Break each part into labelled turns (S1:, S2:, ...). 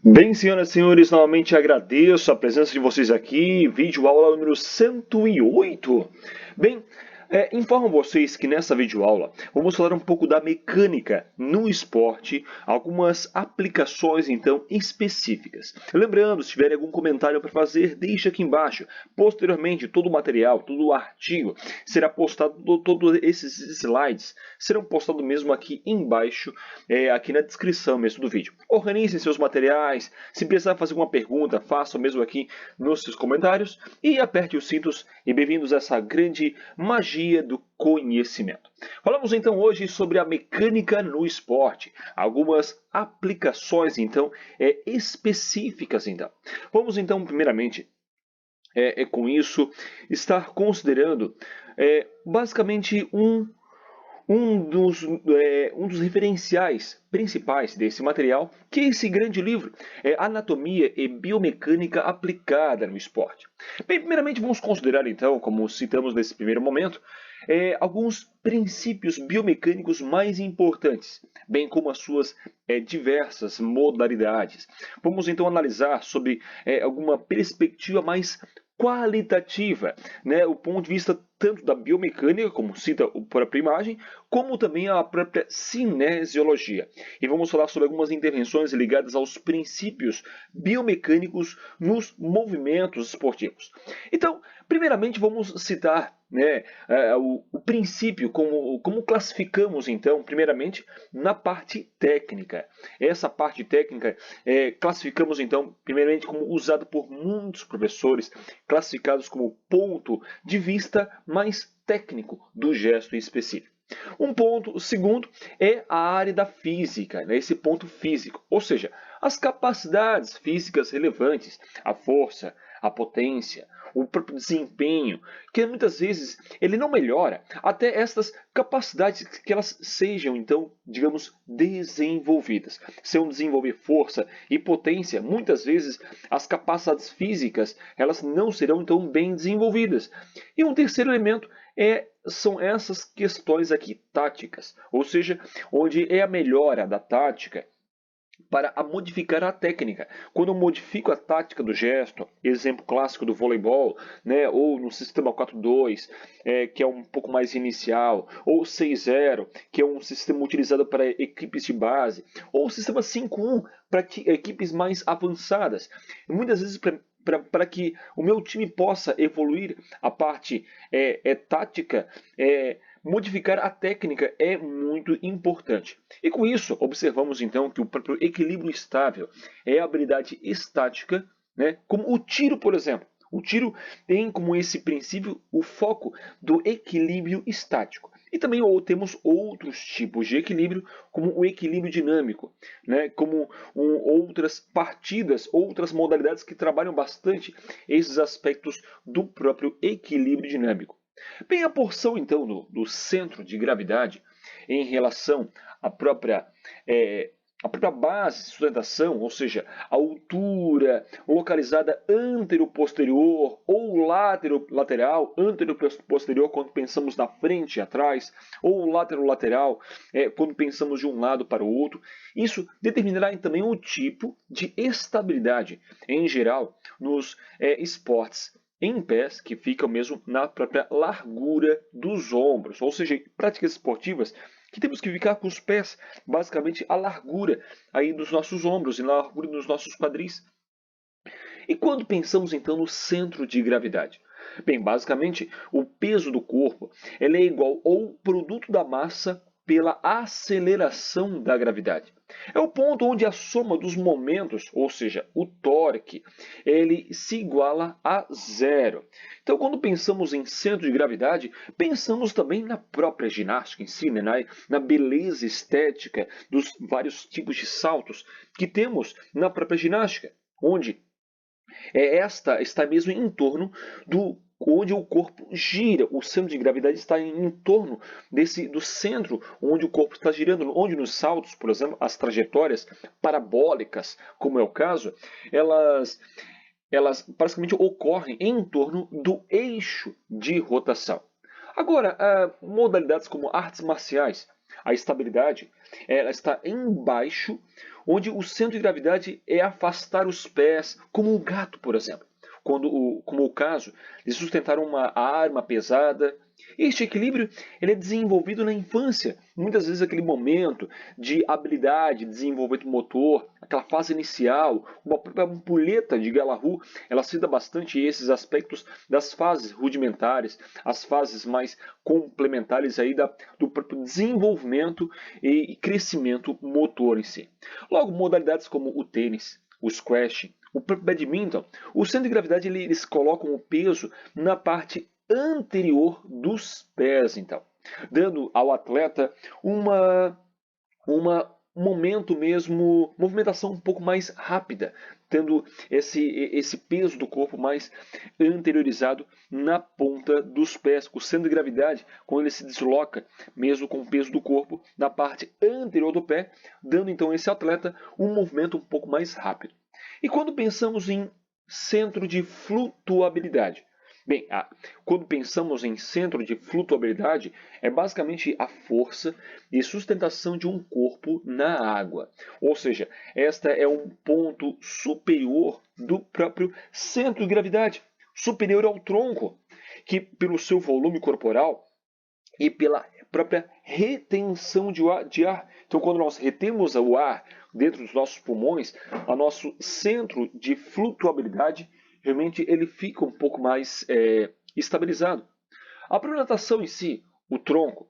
S1: Bem, senhoras e senhores, novamente agradeço a presença de vocês aqui, vídeo aula número 108. Bem, informo vocês que nessa videoaula vamos falar um pouco da mecânica no esporte, algumas aplicações então específicas. Lembrando, se tiverem algum comentário para fazer, deixe aqui embaixo. Posteriormente, todo o material, todo o artigo será postado, todos esses slides serão postados mesmo aqui embaixo, aqui na descrição mesmo do vídeo. Organizem seus materiais, se precisar fazer alguma pergunta, façam mesmo aqui nos seus comentários e aperte os cintos e bem-vindos a essa grande magia do conhecimento. Falamos então hoje sobre a mecânica no esporte, algumas aplicações então específicas então. Vamos então primeiramente com isso estar considerando basicamente um dos referenciais principais desse material, que é esse grande livro, Anatomia e Biomecânica Aplicada no Esporte. Bem, primeiramente vamos considerar então, como citamos nesse primeiro momento, alguns princípios biomecânicos mais importantes, bem como as suas diversas modalidades. Vamos então analisar sobre alguma perspectiva mais qualitativa, né, o ponto de vista tanto da biomecânica, como cita a própria imagem, como também a própria cinesiologia. E vamos falar sobre algumas intervenções ligadas aos princípios biomecânicos nos movimentos esportivos. Então, primeiramente vamos citar o princípio, como classificamos então, primeiramente, na parte técnica. Essa parte técnica classificamos então, primeiramente, como usada por muitos professores, classificados como ponto de vista mais técnico do gesto específico. Um ponto, o segundo, é a área da física, né? Esse ponto físico, ou seja, as capacidades físicas relevantes, a força, a potência, o próprio desempenho, que muitas vezes ele não melhora até estas capacidades que elas sejam, então, digamos, desenvolvidas. Se eu desenvolver força e potência, muitas vezes as capacidades físicas elas não serão então bem desenvolvidas. E um terceiro elemento são essas questões aqui táticas, ou seja, onde é a melhora da tática para modificar a técnica. Quando eu modifico a tática do gesto, exemplo clássico do voleibol, né, ou no sistema 4-2, que é um pouco mais inicial, ou 6-0, que é um sistema utilizado para equipes de base, ou o sistema 5-1 para equipes mais avançadas. E muitas vezes para que o meu time possa evoluir a parte tática, modificar a técnica é muito importante. E com isso, observamos então que o próprio equilíbrio estável é a habilidade estática, né? Como o tiro, por exemplo. O tiro tem como esse princípio o foco do equilíbrio estático. E também temos outros tipos de equilíbrio, como o equilíbrio dinâmico, né? Como outras partidas, outras modalidades que trabalham bastante esses aspectos do próprio equilíbrio dinâmico. Bem, a porção então do centro de gravidade em relação à a própria base de sustentação, ou seja, a altura localizada antero-posterior ou lateral, antero-posterior quando pensamos na frente e atrás, ou lateral-lateral quando pensamos de um lado para o outro. Isso determinará também o tipo de estabilidade, em geral, nos esportes em pés, que ficam mesmo na própria largura dos ombros, ou seja, em práticas esportivas que temos que ficar com os pés basicamente a largura aí dos nossos ombros e na largura dos nossos quadris. E quando pensamos então no centro de gravidade? Bem, basicamente o peso do corpo ele é igual ao produto da massa pela aceleração da gravidade. É o ponto onde a soma dos momentos, ou seja, o torque, ele se iguala a zero. Então, quando pensamos em centro de gravidade, pensamos também na própria ginástica em si, né? na beleza estética dos vários tipos de saltos que temos na própria ginástica, onde esta está mesmo em torno do onde o corpo gira, o centro de gravidade está em torno do centro onde o corpo está girando, onde nos saltos, por exemplo, as trajetórias parabólicas, como é o caso, elas basicamente ocorrem em torno do eixo de rotação. Agora, modalidades como artes marciais, a estabilidade, ela está embaixo, onde o centro de gravidade é afastar os pés, como um gato, por exemplo. Como o caso de sustentar uma arma pesada. Este equilíbrio ele é desenvolvido na infância, muitas vezes aquele momento de habilidade, desenvolvimento motor, aquela fase inicial, uma própria ampulheta de Galahu, ela cita bastante esses aspectos das fases rudimentares, as fases mais complementares aí do próprio desenvolvimento e crescimento motor em si. Logo, modalidades como o tênis, o squash, o próprio badminton, o centro de gravidade eles colocam o peso na parte anterior dos pés, então, dando ao atleta uma momento mesmo, movimentação um pouco mais rápida, tendo esse peso do corpo mais anteriorizado na ponta dos pés. O centro de gravidade, quando ele se desloca, mesmo com o peso do corpo, na parte anterior do pé, dando então a esse atleta um movimento um pouco mais rápido. E quando pensamos em centro de flutuabilidade? Bem, quando pensamos em centro de flutuabilidade, é basicamente a força de sustentação de um corpo na água. Ou seja, esta é um ponto superior do próprio centro de gravidade, superior ao tronco, que pelo seu volume corporal e pela própria retenção de ar. Então, quando nós retemos o ar dentro dos nossos pulmões, o nosso centro de flutuabilidade realmente ele fica um pouco mais estabilizado. A própria natação em si, o tronco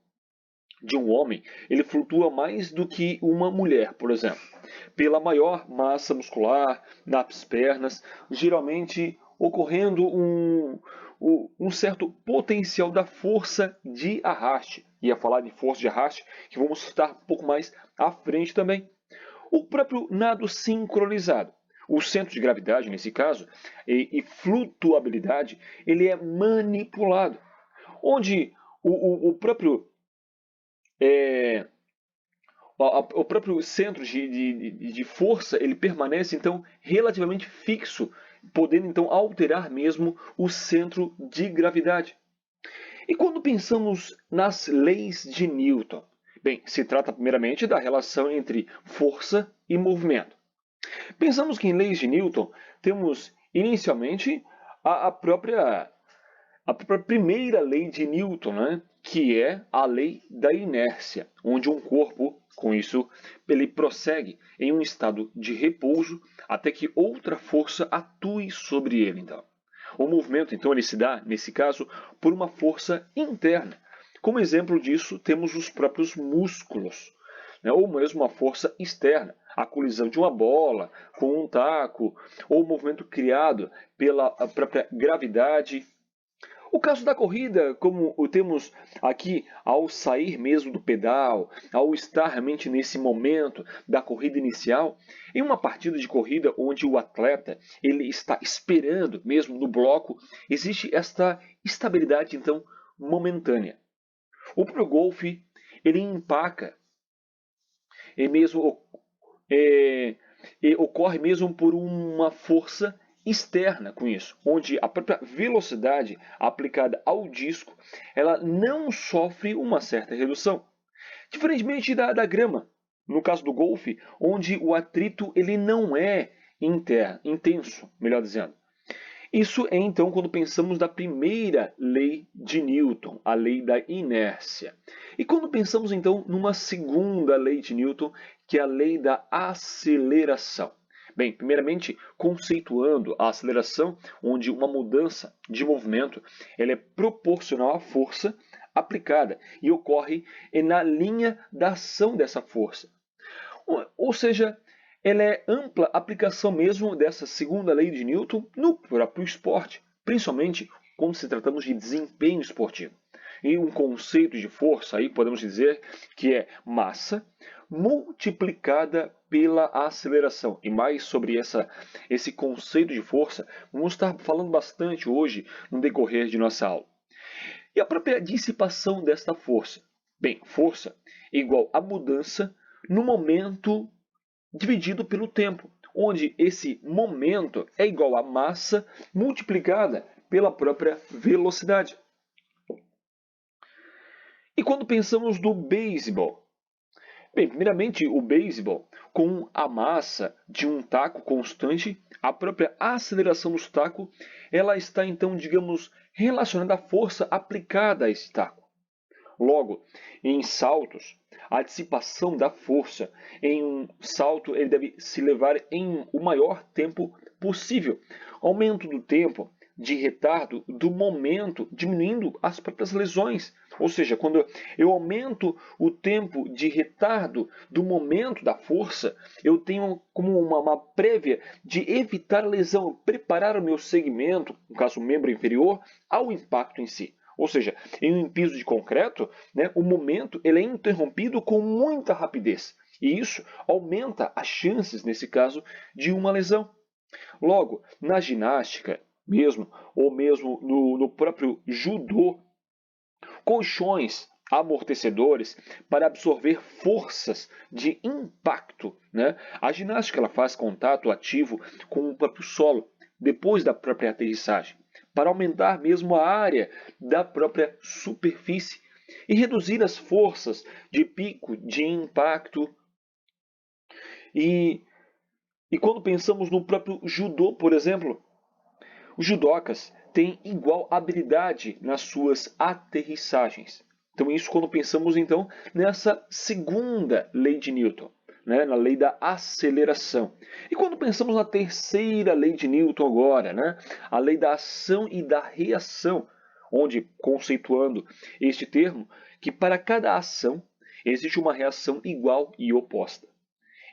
S1: de um homem, ele flutua mais do que uma mulher, por exemplo, pela maior massa muscular nas pernas, geralmente ocorrendo um certo potencial da força de arraste. Ia falar de força de arraste, que vamos citar um pouco mais à frente também. O próprio nado sincronizado. O centro de gravidade, nesse caso, e flutuabilidade, ele é manipulado, onde o próprio o próprio centro de força ele permanece então relativamente fixo, podendo então alterar mesmo o centro de gravidade. E quando pensamos nas leis de Newton? Bem, se trata primeiramente da relação entre força e movimento. Pensamos que em leis de Newton temos inicialmente a própria primeira lei de Newton, né? Que é a lei da inércia, onde um corpo, com isso, ele prossegue em um estado de repouso até que outra força atue sobre ele. Então, o movimento, então, ele se dá, nesse caso, por uma força interna. Como exemplo disso, temos os próprios músculos, né? Ou mesmo uma força externa, a colisão de uma bola com um taco, ou o movimento criado pela própria gravidade. O caso da corrida, como o temos aqui, ao sair mesmo do pedal, ao estar realmente nesse momento da corrida inicial, em uma partida de corrida onde o atleta ele está esperando mesmo no bloco, existe esta estabilidade então momentânea. O pro golfe ele empaca e mesmo ocorre mesmo por uma força externa com isso, onde a própria velocidade aplicada ao disco ela não sofre uma certa redução. Diferentemente da grama, no caso do golfe, onde o atrito ele não é intenso, melhor dizendo. Isso é então quando pensamos na primeira lei de Newton, a lei da inércia. E quando pensamos então numa segunda lei de Newton, que é a lei da aceleração. Bem, primeiramente, conceituando a aceleração, onde uma mudança de movimento ela é proporcional à força aplicada e ocorre na linha da ação dessa força. Ou seja, ela é ampla aplicação mesmo dessa segunda lei de Newton no próprio esporte, principalmente quando se tratamos de desempenho esportivo. E um conceito de força aí podemos dizer que é massa multiplicada pela aceleração. E mais sobre esse conceito de força, vamos estar falando bastante hoje no decorrer de nossa aula. E a própria dissipação desta força? Bem, força é igual a mudança no momento dividido pelo tempo, onde esse momento é igual a massa multiplicada pela própria velocidade. E quando pensamos no beisebol, Bem, primeiramente, o beisebol, com a massa de um taco constante, a própria aceleração do taco, ela está então, digamos, relacionada à força aplicada a esse taco. Logo, em saltos, a dissipação da força em um salto ele deve se levar em o maior tempo possível. Aumento do tempo de retardo do momento, diminuindo as próprias lesões. Ou seja, quando eu aumento o tempo de retardo do momento da força, eu tenho como uma prévia de evitar a lesão, preparar o meu segmento, no caso o membro inferior, ao impacto em si. Ou seja, em um piso de concreto, né, o momento ele é interrompido com muita rapidez. E isso aumenta as chances, nesse caso, de uma lesão. Logo, na ginástica mesmo, ou mesmo no próprio judô, colchões amortecedores para absorver forças de impacto, né? A ginástica ela faz contato ativo com o próprio solo depois da própria aterrissagem, para aumentar mesmo a área da própria superfície e reduzir as forças de pico de impacto. E, e quando pensamos no próprio judô, por exemplo, os judocas têm igual habilidade nas suas aterrissagens. Então isso quando pensamos então nessa segunda lei de Newton, né, na lei da aceleração. E quando pensamos na terceira lei de Newton agora, né, a lei da ação e da reação, onde conceituando este termo, que para cada ação existe uma reação igual e oposta.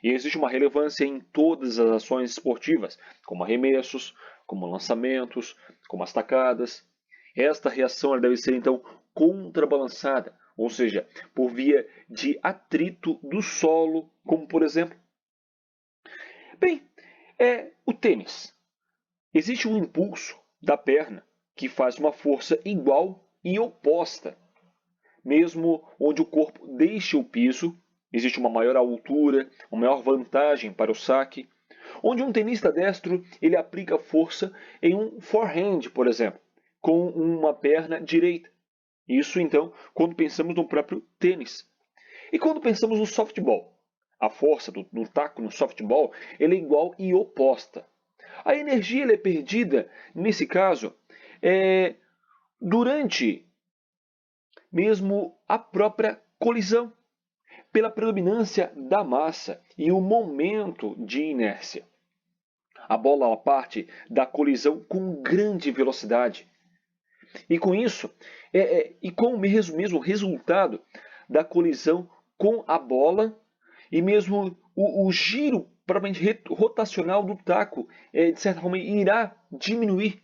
S1: E existe uma relevância em todas as ações esportivas, como arremessos, como lançamentos, como as tacadas. Esta reação ela deve ser então contrabalançada, ou seja, por via de atrito do solo, como por exemplo. Bem, o tênis. Existe um impulso da perna que faz uma força igual e oposta. Mesmo onde o corpo deixa o piso, existe uma maior altura, uma maior vantagem para o saque. Onde um tenista destro ele aplica força em um forehand, por exemplo, com uma perna direita. Isso então quando pensamos no próprio tênis. E quando pensamos no softball, a força do taco no softball ele é igual e oposta. A energia ela é perdida, nesse caso, durante mesmo a própria colisão, pela predominância da massa e o momento de inércia. A bola ela parte da colisão com grande velocidade. E com isso, e com o mesmo resultado da colisão com a bola e mesmo o giro propriamente rotacional do taco, de certa forma, irá diminuir.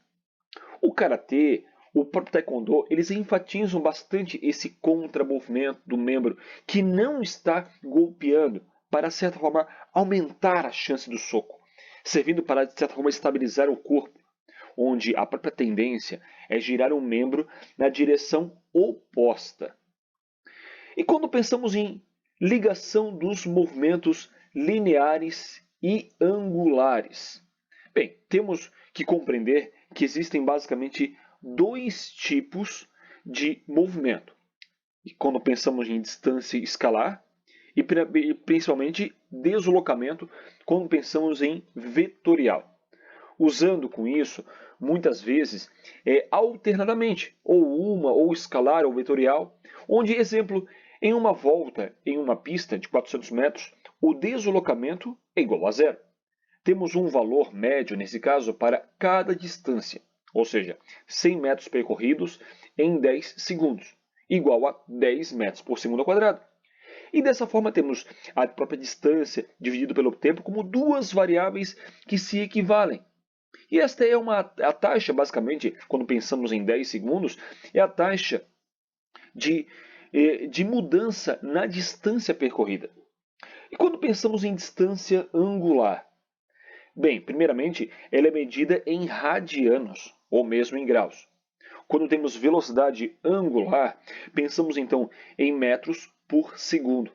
S1: O karatê, o próprio taekwondo, eles enfatizam bastante esse contramovimento do membro que não está golpeando para, de certa forma, aumentar a chance do soco, servindo para, de certa forma, estabilizar o corpo, onde a própria tendência é girar o membro na direção oposta. E quando pensamos em ligação dos movimentos lineares e angulares? Bem, temos que compreender que existem basicamente dois tipos de movimento. E quando pensamos em distância escalar e principalmente deslocamento quando pensamos em vetorial. Usando com isso, muitas vezes, alternadamente, ou escalar ou vetorial, onde, exemplo, em uma volta em uma pista de 400 metros, o deslocamento é igual a zero. Temos um valor médio, nesse caso, para cada distância, ou seja, 100 metros percorridos em 10 segundos, igual a 10 metros por segundo ao quadrado. E dessa forma temos a própria distância dividido pelo tempo como duas variáveis que se equivalem. E esta é a taxa, basicamente, quando pensamos em 10 segundos, é a taxa de mudança na distância percorrida. E quando pensamos em distância angular? Bem, primeiramente, ela é medida em radianos, ou mesmo em graus. Quando temos velocidade angular, pensamos então em metros por segundo,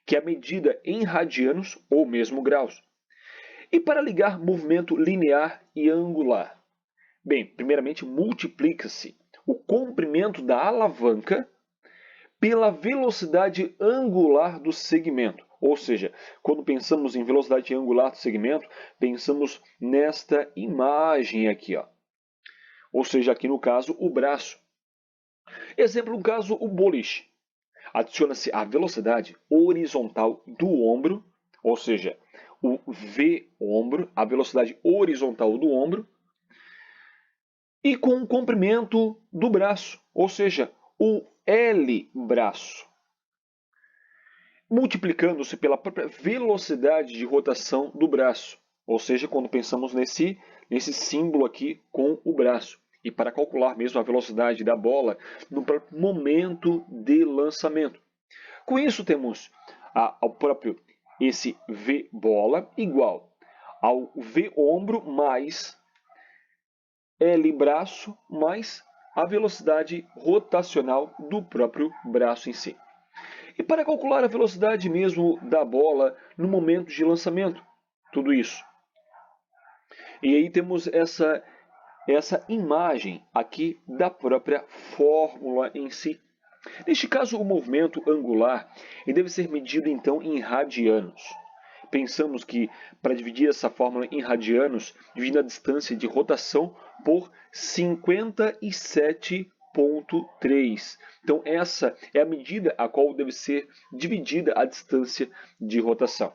S1: que é a medida em radianos ou mesmo graus. E para ligar movimento linear e angular? Bem, primeiramente multiplica-se o comprimento da alavanca pela velocidade angular do segmento. Ou seja, quando pensamos em velocidade angular do segmento, pensamos nesta imagem aqui, ó. Ou seja, aqui no caso, o braço. Exemplo, no caso, o boliche. Adiciona-se a velocidade horizontal do ombro, ou seja, o V ombro, a velocidade horizontal do ombro, e com o comprimento do braço, ou seja, o L braço, multiplicando-se pela própria velocidade de rotação do braço, ou seja, quando pensamos nesse símbolo aqui com o braço. E para calcular mesmo a velocidade da bola no próprio momento de lançamento. Com isso temos ao próprio esse V bola igual ao V ombro mais L braço mais a velocidade rotacional do próprio braço em si. E para calcular a velocidade mesmo da bola no momento de lançamento, tudo isso. E aí temos essa imagem aqui da própria fórmula em si. Neste caso, o movimento angular ele deve ser medido então em radianos. Pensamos que para dividir essa fórmula em radianos, dividindo a distância de rotação por 57,3. Então essa é a medida a qual deve ser dividida a distância de rotação.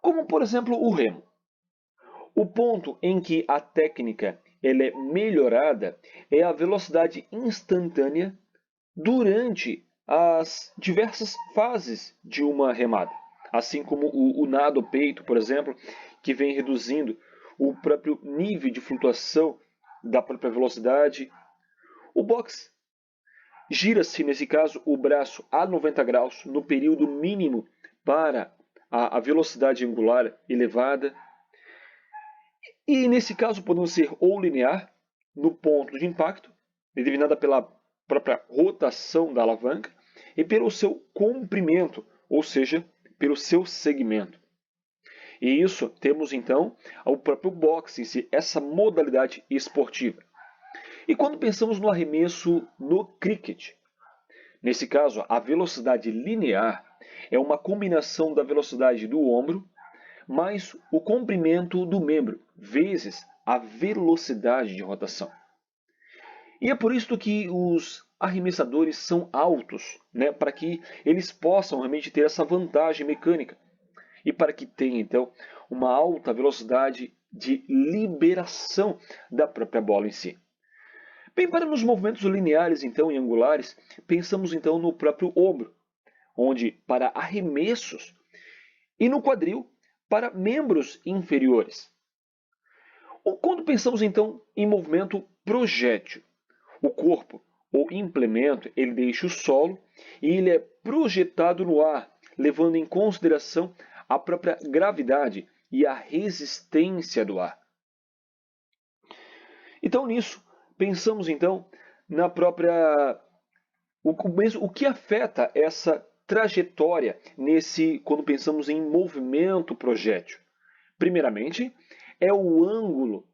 S1: Como por exemplo o remo. O ponto em que a técnica ela é melhorada é a velocidade instantânea durante as diversas fases de uma remada. Assim como o nado peito, por exemplo, que vem reduzindo o próprio nível de flutuação da própria velocidade. O boxe gira-se, nesse caso, o braço a 90 graus no período mínimo para a velocidade angular elevada. E nesse caso podemos ser ou linear, no ponto de impacto, determinada pela própria rotação da alavanca, e pelo seu comprimento, ou seja, pelo seu segmento. E isso temos então o próprio boxe em si, essa modalidade esportiva. E quando pensamos no arremesso no cricket, nesse caso a velocidade linear é uma combinação da velocidade do ombro mais o comprimento do membro, vezes a velocidade de rotação. E é por isso que os arremessadores são altos, né, para que eles possam realmente ter essa vantagem mecânica. E para que tenha, então, uma alta velocidade de liberação da própria bola em si. Bem, para nos movimentos lineares, então, e angulares, pensamos então no próprio ombro, onde para arremessos, e no quadril, para membros inferiores. Ou quando pensamos então em movimento projétil, o corpo ou implemento ele deixa o solo e ele é projetado no ar, levando em consideração a própria gravidade e a resistência do ar. Então nisso pensamos então na própria o que afeta essa trajetória quando pensamos em movimento projétil. Primeiramente, é o ângulo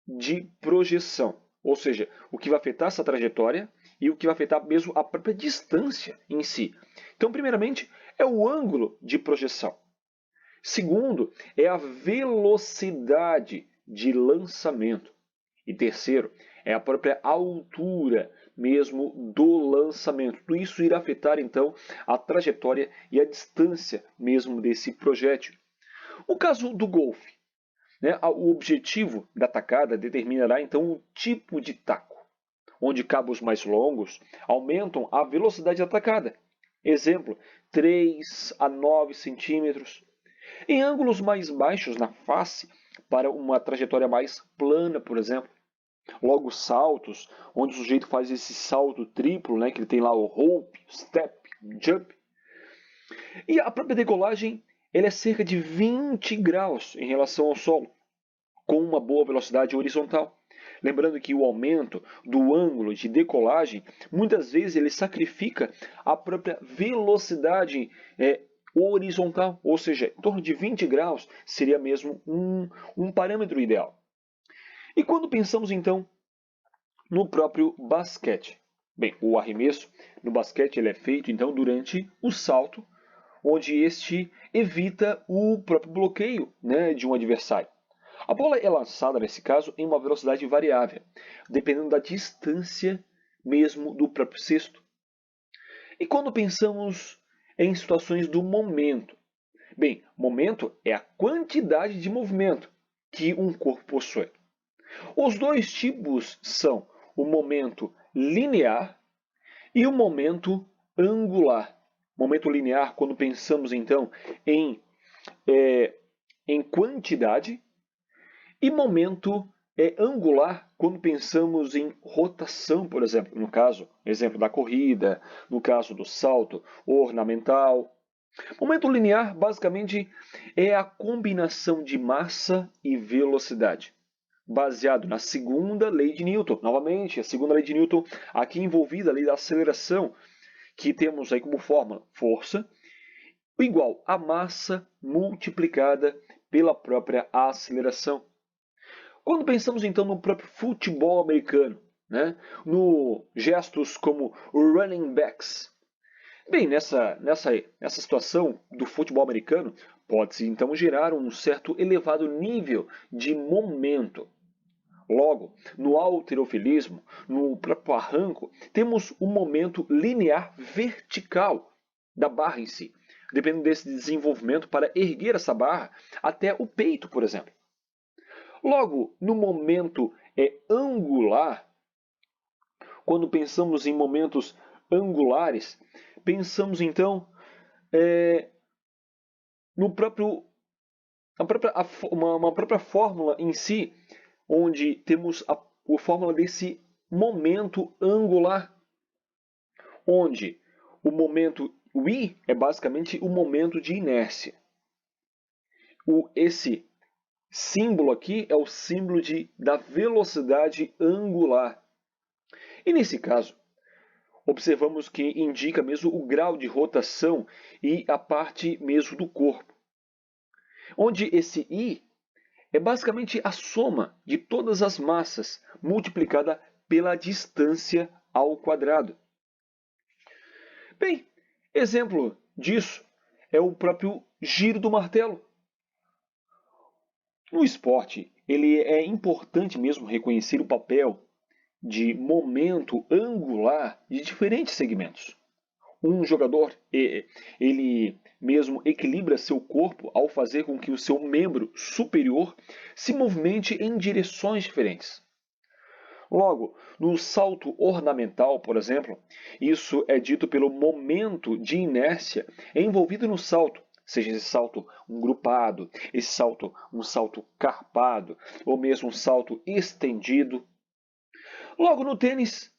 S1: de projeção, ou seja, o que vai afetar essa trajetória e o que vai afetar mesmo a própria distância em si. Então, primeiramente, é o ângulo de projeção. Segundo, é a velocidade de lançamento. E terceiro, é a própria altura mesmo do lançamento. Tudo isso irá afetar, então, a trajetória e a distância mesmo desse projétil. O caso do golfe, né, o objetivo da tacada determinará, então, o tipo de taco, onde cabos mais longos aumentam a velocidade da tacada. Exemplo, 3 a 9 centímetros. Em ângulos mais baixos na face, para uma trajetória mais plana, por exemplo. Logo, saltos, onde o sujeito faz esse salto triplo, né, que ele tem lá o rope, step, jump. E a própria decolagem ele é cerca de 20 graus em relação ao solo, com uma boa velocidade horizontal. Lembrando que o aumento do ângulo de decolagem, muitas vezes ele sacrifica a própria velocidade horizontal, ou seja, em torno de 20 graus seria mesmo um parâmetro ideal. E quando pensamos então no próprio basquete, Bem, o arremesso no basquete ele é feito então durante o salto, onde este evita o próprio bloqueio, né, de um adversário. A bola é lançada, nesse caso, em uma velocidade variável, dependendo da distância mesmo do próprio cesto. E quando pensamos em situações do momento? Bem, momento é a quantidade de movimento que um corpo possui. Os dois tipos são o momento linear e o momento angular. Momento linear, quando pensamos então em, em quantidade, e momento angular, quando pensamos em rotação, por exemplo, no caso, exemplo da corrida, no caso do salto ornamental. Momento linear, basicamente, é a combinação de massa e velocidade, baseado na segunda lei de Newton. Novamente, a segunda lei de Newton, aqui envolvida a lei da aceleração, que temos aí como fórmula força igual a massa multiplicada pela própria aceleração. Quando pensamos então no próprio futebol americano, né, no gestos como o running backs, bem, nessa situação do futebol americano, pode-se então gerar um certo elevado nível de momento. Logo, no halterofilismo, no próprio arranco, temos um momento linear vertical da barra em si, dependendo desse desenvolvimento para erguer essa barra até o peito, por exemplo. Logo, no momento angular, quando pensamos em momentos angulares, pensamos então no próprio uma própria fórmula em si, onde temos a fórmula desse momento angular, onde o momento I é basicamente o momento de inércia. Esse símbolo aqui é o símbolo da velocidade angular. E nesse caso, observamos que indica mesmo o grau de rotação e a parte mesmo do corpo. Onde esse I é basicamente a soma de todas as massas multiplicada pela distância ao quadrado. Bem, exemplo disso é o próprio giro do martelo. No esporte, ele é importante mesmo reconhecer o papel de momento angular de diferentes segmentos. Um jogador, ele mesmo equilibra seu corpo ao fazer com que o seu membro superior se movimente em direções diferentes. Logo, no salto ornamental, por exemplo, isso é dito pelo momento de inércia envolvido no salto, seja esse salto um grupado, esse salto um salto carpado, ou mesmo um salto estendido. Logo, no tênis,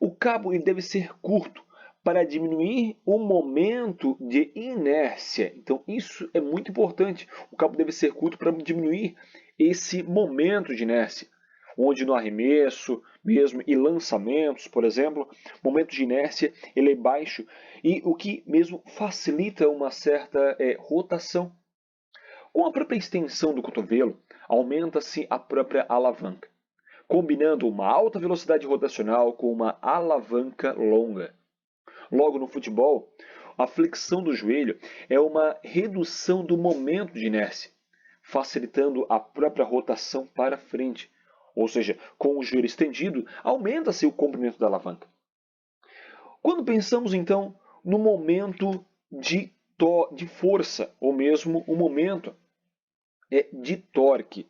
S1: o cabo ele deve ser curto para diminuir o momento de inércia. Então, isso é muito importante. O cabo deve ser curto para diminuir esse momento de inércia. Onde no arremesso mesmo e lançamentos, por exemplo, momento de inércia ele é baixo e o que mesmo facilita uma certa rotação. Com a própria extensão do cotovelo, aumenta-se a própria alavanca, combinando uma alta velocidade rotacional com uma alavanca longa. Logo no futebol, a flexão do joelho é uma redução do momento de inércia, facilitando a própria rotação para frente. Ou seja, com o joelho estendido, aumenta-se o comprimento da alavanca. Quando pensamos então no momento de força, ou mesmo o momento de torque,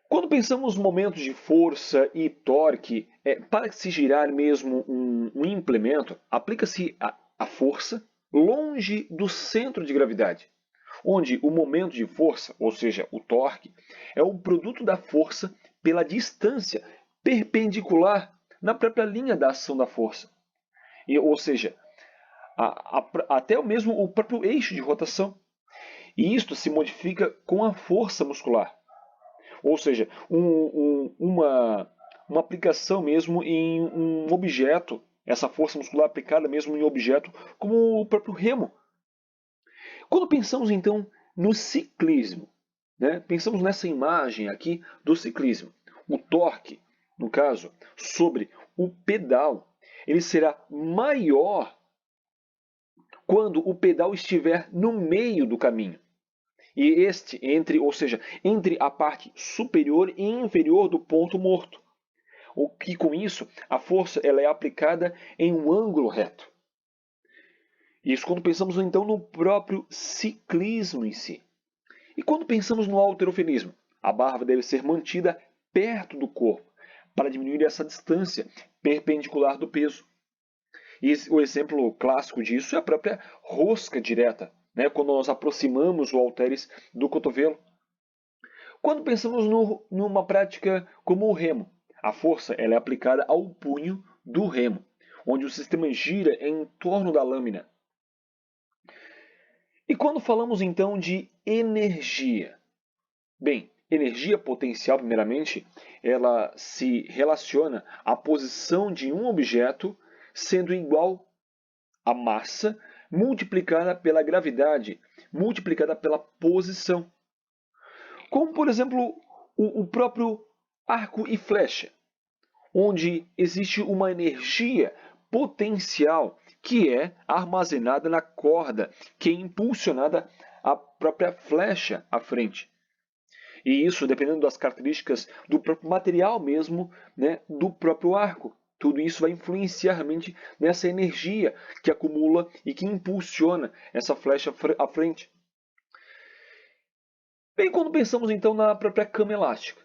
S1: quando pensamos nos momentos de força e torque, para se girar mesmo um implemento, aplica-se a força longe do centro de gravidade, onde o momento de força, ou seja, o torque, é o produto da força pela distância perpendicular na própria linha da ação da força. Ou seja, até mesmo o próprio eixo de rotação. E isto se modifica com a força muscular. Ou seja, uma aplicação mesmo em um objeto, essa força muscular aplicada mesmo em um objeto, como o próprio remo. Quando pensamos então no ciclismo, né, pensamos nessa imagem aqui do ciclismo, o torque, no caso, sobre o pedal ele será maior quando o pedal estiver no meio do caminho. E ou seja, entre a parte superior e inferior do ponto morto. E com isso, a força ela é aplicada em um ângulo reto. Isso quando pensamos então no próprio ciclismo em si. E quando pensamos no halterofilismo, a barra deve ser mantida perto do corpo para diminuir essa distância perpendicular do peso. E o exemplo clássico disso é a própria rosca direta, né, quando nós aproximamos o halteres do cotovelo. Quando pensamos numa prática como o remo, a força ela é aplicada ao punho do remo, onde o sistema gira em torno da lâmina. E quando falamos então de energia? Bem, energia potencial, primeiramente, ela se relaciona à posição de um objeto sendo igual à massa multiplicada pela gravidade, multiplicada pela posição. Como, por exemplo, o próprio arco e flecha, onde existe uma energia potencial que é armazenada na corda, que é impulsionada a própria flecha à frente. E isso dependendo das características do próprio material mesmo, né, do próprio arco. Tudo isso vai influenciar realmente nessa energia que acumula e que impulsiona essa flecha à frente. Bem, quando pensamos então na própria cama elástica,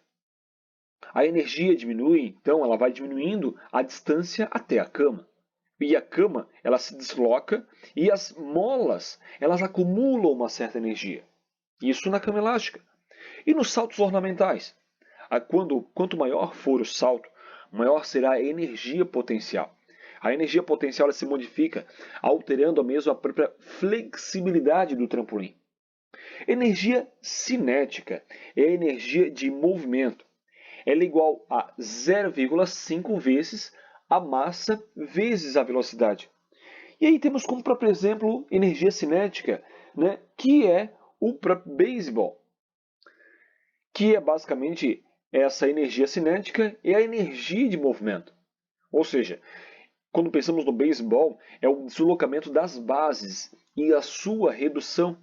S1: a energia diminui, então ela vai diminuindo a distância até a cama. E a cama, ela se desloca e as molas, elas acumulam uma certa energia. Isso na cama elástica. E nos saltos ornamentais? Quanto maior for o salto, maior será a energia potencial. A energia potencial ela se modifica, alterando mesmo a própria flexibilidade do trampolim. Energia cinética é a energia de movimento. Ela é igual a 0,5 vezes a massa vezes a velocidade. E aí temos como próprio exemplo energia cinética, né, que é o próprio beisebol, que é basicamente essa energia cinética é a energia de movimento. Ou seja, quando pensamos no beisebol, é o deslocamento das bases e a sua redução.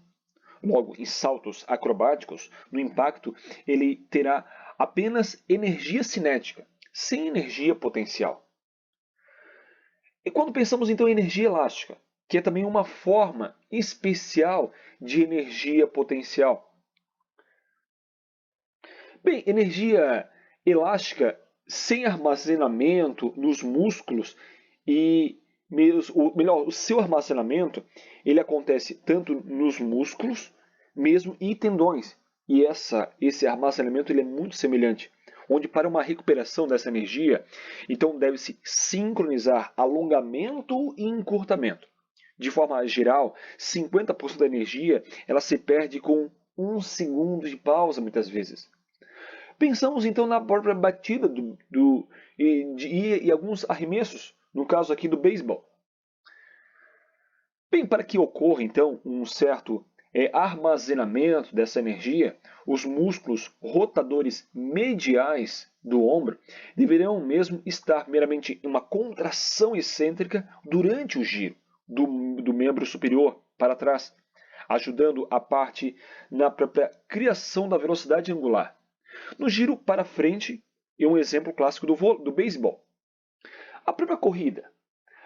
S1: Logo, em saltos acrobáticos, no impacto, ele terá apenas energia cinética, sem energia potencial. E quando pensamos então em energia elástica, que é também uma forma especial de energia potencial. Bem, energia elástica sem armazenamento nos músculos e o seu armazenamento ele acontece tanto nos músculos mesmo e tendões. E esse armazenamento ele é muito semelhante, onde para uma recuperação dessa energia, então deve-se sincronizar alongamento e encurtamento. De forma geral, 50% da energia ela se perde com 1 segundo de pausa muitas vezes. Pensamos então na própria batida e alguns arremessos, no caso aqui do beisebol. Bem, para que ocorra então um certo armazenamento dessa energia, os músculos rotadores mediais do ombro deverão mesmo estar meramente em uma contração excêntrica durante o giro do membro superior para trás, ajudando a parte na própria criação da velocidade angular. No giro para frente, é um exemplo clássico do beisebol. A própria corrida.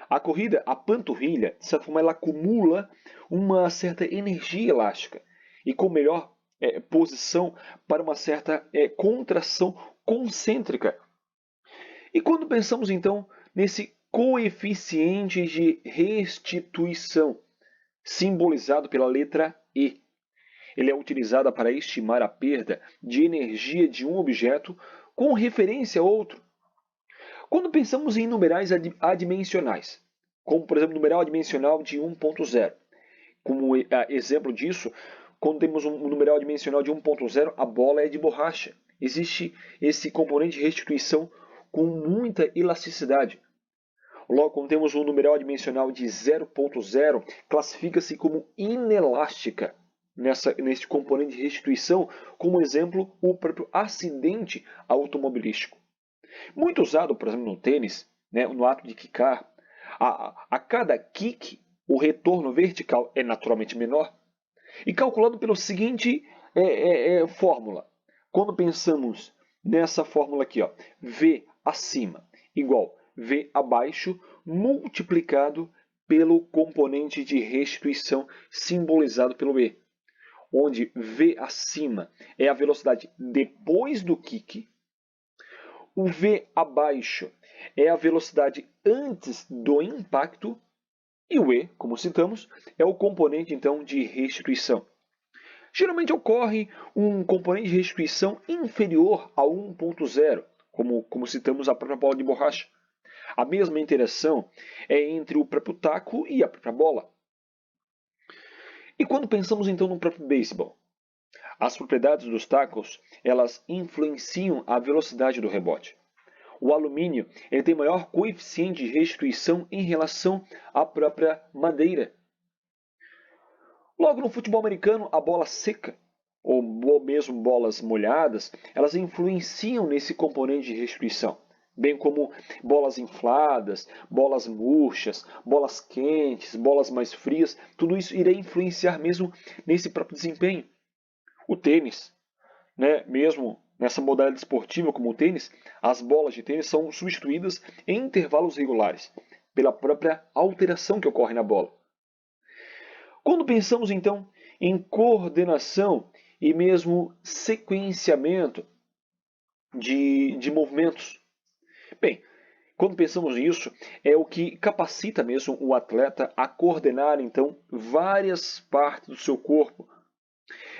S1: A corrida, a panturrilha, de certa forma, ela acumula uma certa energia elástica e com melhor posição para uma certa contração concêntrica. E quando pensamos, então, nesse coeficiente de restituição, simbolizado pela letra E, ele é utilizado para estimar a perda de energia de um objeto com referência a outro. Quando pensamos em numerais adimensionais, como por exemplo o numeral adimensional de 1.0, como exemplo disso, quando temos um numeral adimensional de 1.0, a bola é de borracha. Existe esse componente de restituição com muita elasticidade. Logo, quando temos um numeral adimensional de 0.0, classifica-se como inelástica. Nesse componente de restituição, como exemplo, o próprio acidente automobilístico. Muito usado, por exemplo, no tênis, né, no ato de quicar, a cada kick, o retorno vertical é naturalmente menor. E calculando pela seguinte fórmula. Quando pensamos nessa fórmula aqui, ó, V acima igual V abaixo multiplicado pelo componente de restituição simbolizado pelo E, onde V acima é a velocidade depois do kick, o V abaixo é a velocidade antes do impacto e o E, como citamos, é o componente então de restituição. Geralmente ocorre um componente de restituição inferior a 1.0, como citamos a própria bola de borracha. A mesma interação é entre o próprio taco e a própria bola. E quando pensamos então no próprio beisebol, as propriedades dos tacos elas influenciam a velocidade do rebote. O alumínio ele tem maior coeficiente de restituição em relação à própria madeira. Logo no futebol americano, a bola seca, ou mesmo bolas molhadas, elas influenciam nesse componente de restituição, bem como bolas infladas, bolas murchas, bolas quentes, bolas mais frias, tudo isso irá influenciar mesmo nesse próprio desempenho. O tênis, né, mesmo nessa modalidade esportiva como o tênis, as bolas de tênis são substituídas em intervalos regulares, pela própria alteração que ocorre na bola. Quando pensamos então em coordenação e mesmo sequenciamento de movimentos, bem, quando pensamos nisso, é o que capacita mesmo o atleta a coordenar então várias partes do seu corpo.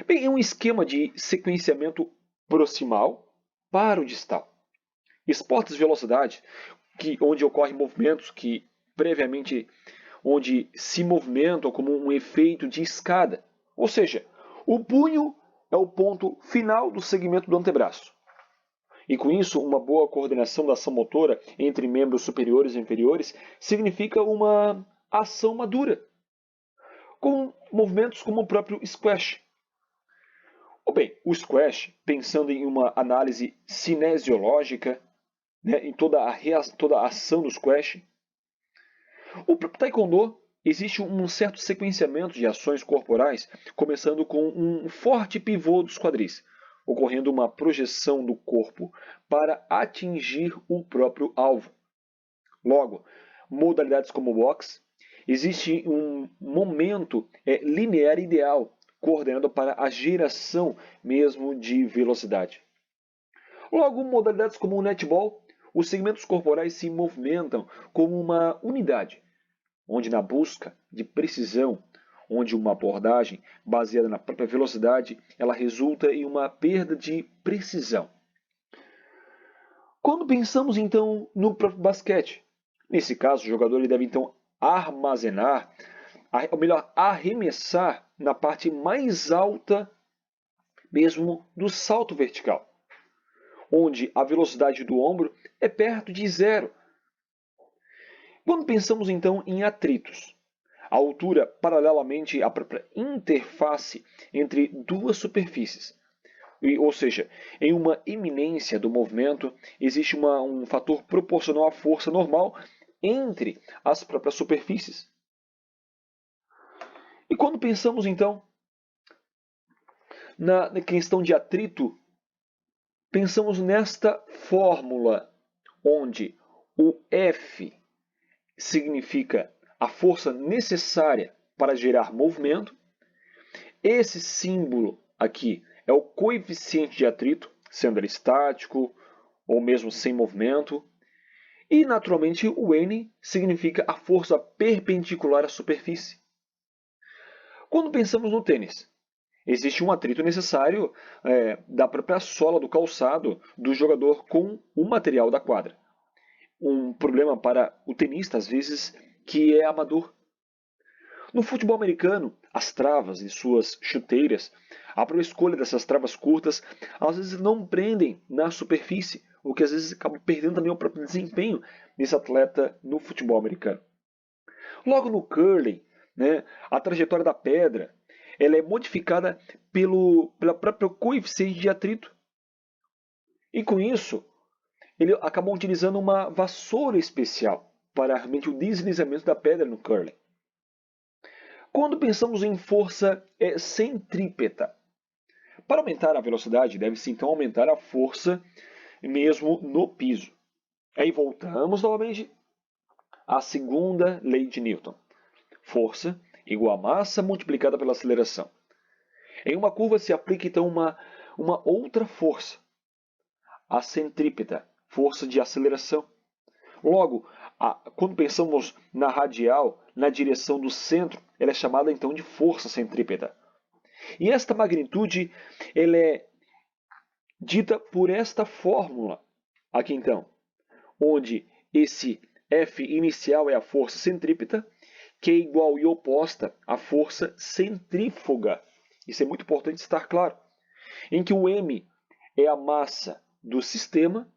S1: Bem, é um esquema de sequenciamento proximal para o distal. Esportes de velocidade, onde ocorrem movimentos que previamente onde se movimentam como um efeito de escada. Ou seja, o punho é o ponto final do segmento do antebraço. E com isso, uma boa coordenação da ação motora entre membros superiores e inferiores significa uma ação madura, com movimentos como o próprio squash. Ou bem, o squash, pensando em uma análise cinesiológica, né, em toda a ação do squash, o próprio taekwondo existe um certo sequenciamento de ações corporais, começando com um forte pivô dos quadris, ocorrendo uma projeção do corpo para atingir o próprio alvo. Logo, modalidades como o boxe, existe um momento linear ideal, coordenado para a geração mesmo de velocidade. Logo, modalidades como o netball, os segmentos corporais se movimentam como uma unidade, onde na busca de precisão, onde uma abordagem baseada na própria velocidade, ela resulta em uma perda de precisão. Quando pensamos então no próprio basquete, nesse caso o jogador ele deve então armazenar, ou melhor, arremessar na parte mais alta mesmo do salto vertical, onde a velocidade do ombro é perto de zero. Quando pensamos então em atritos, a altura paralelamente à própria interface entre duas superfícies, ou seja, em uma iminência do movimento, existe um fator proporcional à força normal entre as próprias superfícies. E quando pensamos então na questão de atrito, pensamos nesta fórmula, onde o F significa a força necessária para gerar movimento. Esse símbolo aqui é o coeficiente de atrito, sendo ele estático ou mesmo sem movimento. E, naturalmente, o N significa a força perpendicular à superfície. Quando pensamos no tênis, existe um atrito necessário da própria sola do calçado do jogador com o material da quadra. Um problema para o tenista, às vezes, que é amador. No futebol americano, as travas e suas chuteiras, a própria escolha dessas travas curtas, às vezes não prendem na superfície, o que às vezes acaba perdendo também o próprio desempenho desse atleta no futebol americano. Logo no curling, né, a trajetória da pedra ela é modificada pela própria coeficiente de atrito. E com isso, ele acabou utilizando uma vassoura especial para realmente o deslizamento da pedra no curling. Quando pensamos em força centrípeta, para aumentar a velocidade, deve-se então aumentar a força mesmo no piso. Aí voltamos novamente à segunda lei de Newton. Força igual a massa multiplicada pela aceleração. Em uma curva se aplica então uma outra força, a centrípeta, força de aceleração. Logo, quando pensamos na radial, na direção do centro, ela é chamada então de força centrípeta. E esta magnitude ela é dita por esta fórmula aqui então, onde esse F inicial é a força centrípeta, que é igual e oposta à força centrífuga. Isso é muito importante estar claro. Em que o M é a massa do sistema,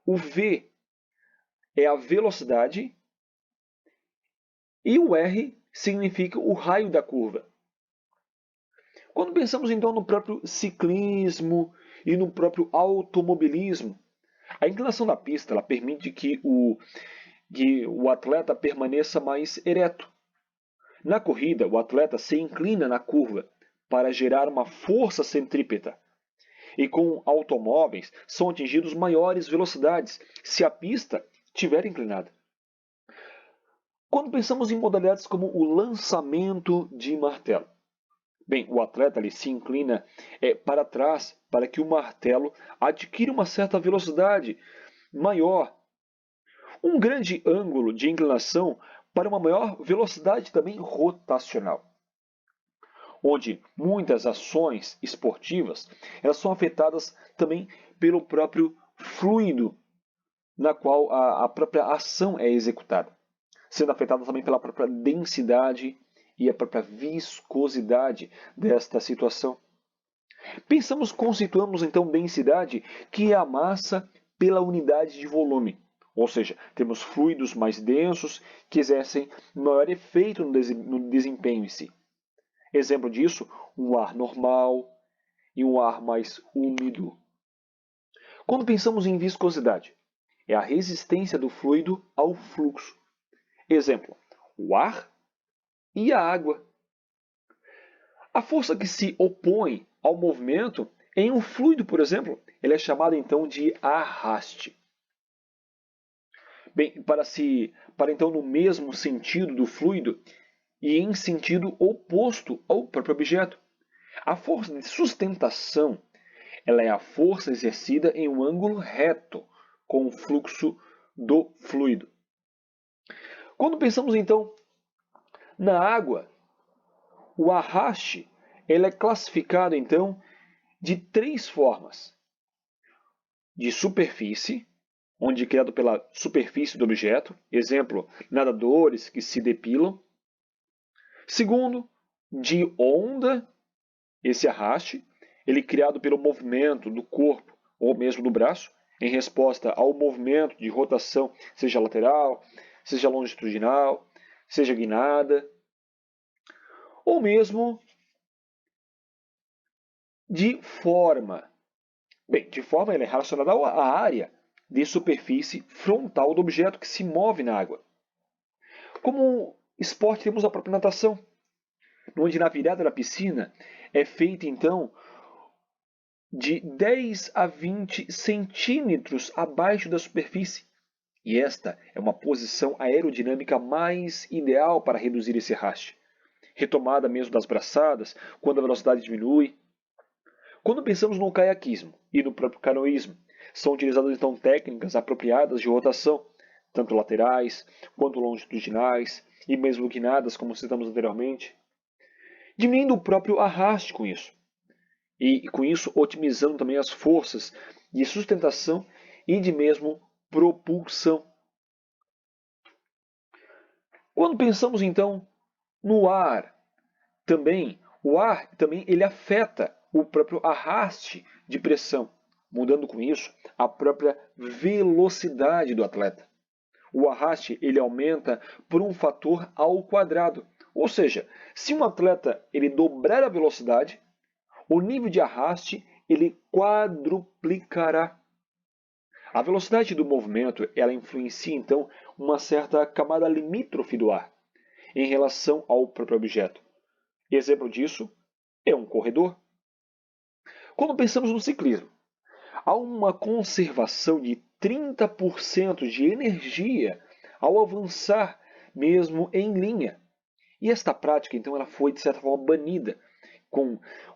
S1: o V é a velocidade e o R significa o raio da curva. Quando pensamos então no próprio ciclismo e no próprio automobilismo, a inclinação da pista ela permite que o atleta permaneça mais ereto. Na corrida, o atleta se inclina na curva para gerar uma força centrípeta. E com automóveis são atingidos maiores velocidades se a pista estiver inclinada. Quando pensamos em modalidades como o lançamento de martelo, bem, o atleta ele se inclina para trás para que o martelo adquira uma certa velocidade maior. Um grande ângulo de inclinação para uma maior velocidade também rotacional. Onde muitas ações esportivas elas são afetadas também pelo próprio fluido na qual a própria ação é executada, sendo afetada também pela própria densidade e a própria viscosidade desta situação. Conceituamos então densidade, que é a massa pela unidade de volume. Ou seja, temos fluidos mais densos que exercem maior efeito no desempenho em si. Exemplo disso, um ar normal e um ar mais úmido. Quando pensamos em viscosidade, é a resistência do fluido ao fluxo. Exemplo, o ar e a água. A força que se opõe ao movimento em um fluido, por exemplo, ela é chamada então de arraste. Bem, para então no mesmo sentido do fluido e em sentido oposto ao próprio objeto. A força de sustentação ela é a força exercida em um ângulo reto com o fluxo do fluido. Quando pensamos então na água, o arraste ele é classificado então de três formas: de superfície, onde é criado pela superfície do objeto, exemplo, nadadores que se depilam. Segundo, de onda, esse arraste, ele é criado pelo movimento do corpo ou mesmo do braço, em resposta ao movimento de rotação, seja lateral, seja longitudinal, seja guinada, ou mesmo de forma. Bem, de forma ela é relacionada à área de superfície frontal do objeto que se move na água. Como esporte temos a própria natação, onde na virada da piscina é feita então de 10 a 20 centímetros abaixo da superfície. E esta é uma posição aerodinâmica mais ideal para reduzir esse arraste. Retomada mesmo das braçadas, quando a velocidade diminui. Quando pensamos no caiaquismo e no próprio canoísmo, são utilizadas então técnicas apropriadas de rotação, tanto laterais quanto longitudinais e mesmo guinadas, como citamos anteriormente, diminuindo o próprio arraste com isso. E com isso otimizando também as forças de sustentação e de mesmo propulsão. Quando pensamos então no ar, o ar também ele afeta o próprio arraste de pressão, mudando com isso a própria velocidade do atleta. O arraste ele aumenta por um fator ao quadrado. Ou seja, se um atleta ele dobrar a velocidade, o nível de arraste ele quadruplicará. A velocidade do movimento, ela influencia então uma certa camada limítrofe do ar em relação ao próprio objeto. Exemplo disso é um corredor. Quando pensamos no ciclismo, há uma conservação de 30% de energia ao avançar mesmo em linha. E esta prática, então, ela foi de certa forma banida,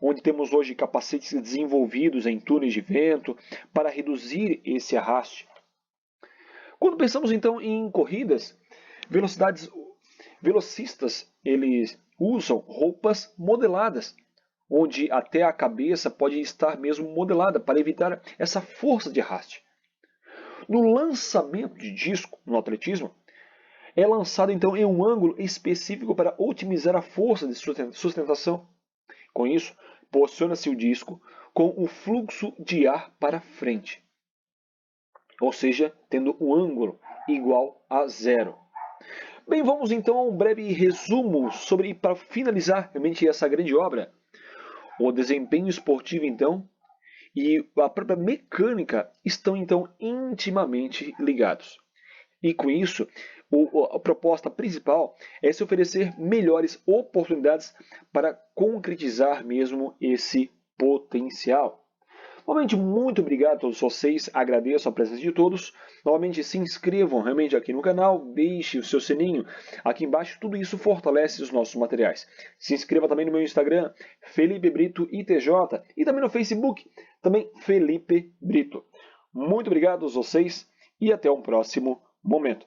S1: onde temos hoje capacetes desenvolvidos em túneis de vento para reduzir esse arraste. Quando pensamos então em corridas, velocistas eles usam roupas modeladas, onde até a cabeça pode estar mesmo modelada para evitar essa força de arraste. No lançamento de disco no atletismo, é lançado então em um ângulo específico para otimizar a força de sustentação. Com isso, posiciona-se o disco com o fluxo de ar para frente, ou seja, tendo um ângulo igual a zero. Bem, vamos então a um breve resumo sobre, para finalizar realmente essa grande obra, o desempenho esportivo então e a própria mecânica estão então intimamente ligados. E com isso, a proposta principal é se oferecer melhores oportunidades para concretizar mesmo esse potencial. Novamente, muito obrigado a todos vocês, agradeço a presença de todos. Novamente, se inscrevam realmente aqui no canal, deixe o seu sininho aqui embaixo, tudo isso fortalece os nossos materiais. Se inscreva também no meu Instagram, Felipe Brito ITJ, e também no Facebook, também Felipe Brito. Muito obrigado a vocês e até um próximo momento.